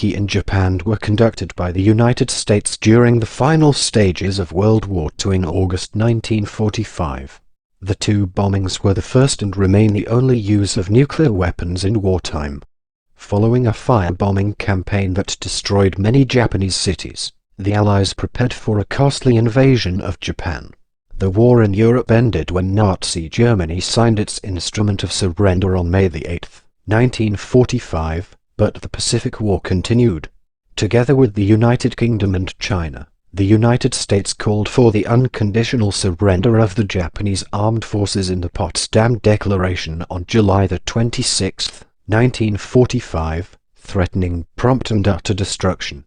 Nagasaki in Japan were conducted by the United States during the final stages of World War II in August 1945. The two bombings were the first and remain the only use of nuclear weapons in wartime. Following a firebombing campaign that destroyed many Japanese cities, the Allies prepared for a costly invasion of Japan. The war in Europe ended when Nazi Germany signed its Instrument of Surrender on May 8, 1945, but the Pacific War continued. Together with the United Kingdom and China, the United States called for the unconditional surrender of the Japanese armed forces in the Potsdam Declaration on July 26, 1945, threatening prompt and utter destruction.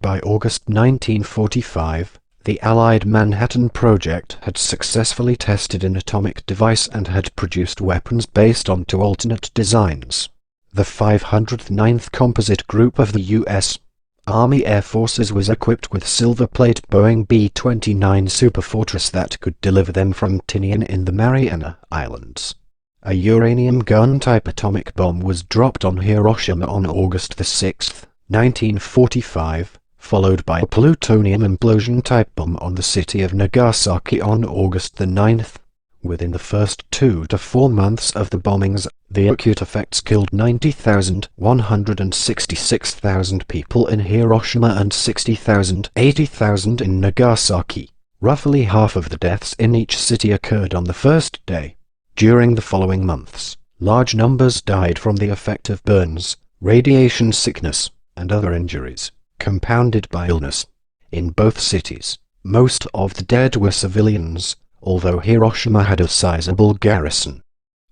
By August 1945, the Allied Manhattan Project had successfully tested an atomic device and had produced weapons based on two alternate designs. The 509th Composite Group of the U.S. Army Air Forces was equipped with silver-plate Boeing B-29 Superfortress that could deliver them from Tinian in the Mariana Islands. A uranium gun-type atomic bomb was dropped on Hiroshima on August 6, 1945, followed by a plutonium implosion-type bomb on the city of Nagasaki on August 9. Within the first 2 to 4 months of the bombings, the acute effects killed 90,166,000 people in Hiroshima and 80,000 in Nagasaki. Roughly half of the deaths in each city occurred on the first day. During the following months, large numbers died from the effect of burns, radiation sickness, and other injuries, compounded by illness. In both cities, most of the dead were civilians, although Hiroshima had a sizable garrison.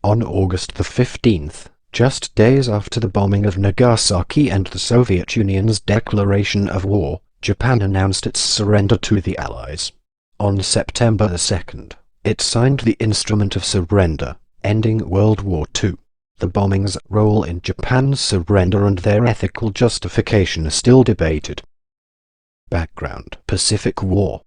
On August 15th, just days after the bombing of Nagasaki and the Soviet Union's declaration of war, Japan announced its surrender to the Allies. On September 2nd, it signed the Instrument of Surrender, ending World War II. The bombing's role in Japan's surrender and their ethical justification are still debated. Background: Pacific War.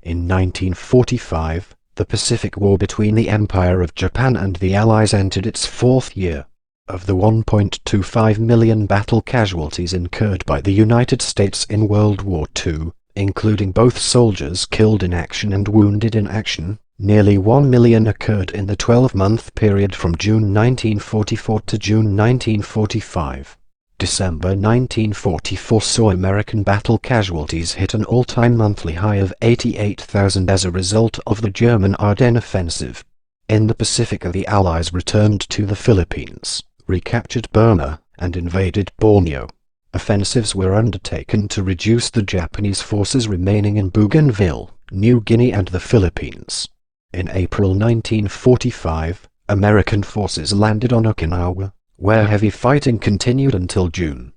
In 1945, the Pacific War between the Empire of Japan and the Allies entered its fourth year. Of the 1.25 million battle casualties incurred by the United States in World War II, including both soldiers killed in action and wounded in action, nearly 1 million occurred in the 12-month period from June 1944 to June 1945. December 1944 saw American battle casualties hit an all-time monthly high of 88,000 as a result of the German Ardennes offensive. In the Pacific, the Allies returned to the Philippines, recaptured Burma, and invaded Borneo. Offensives were undertaken to reduce the Japanese forces remaining in Bougainville, New Guinea and the Philippines. In April 1945, American forces landed on Okinawa, where heavy fighting continued until June.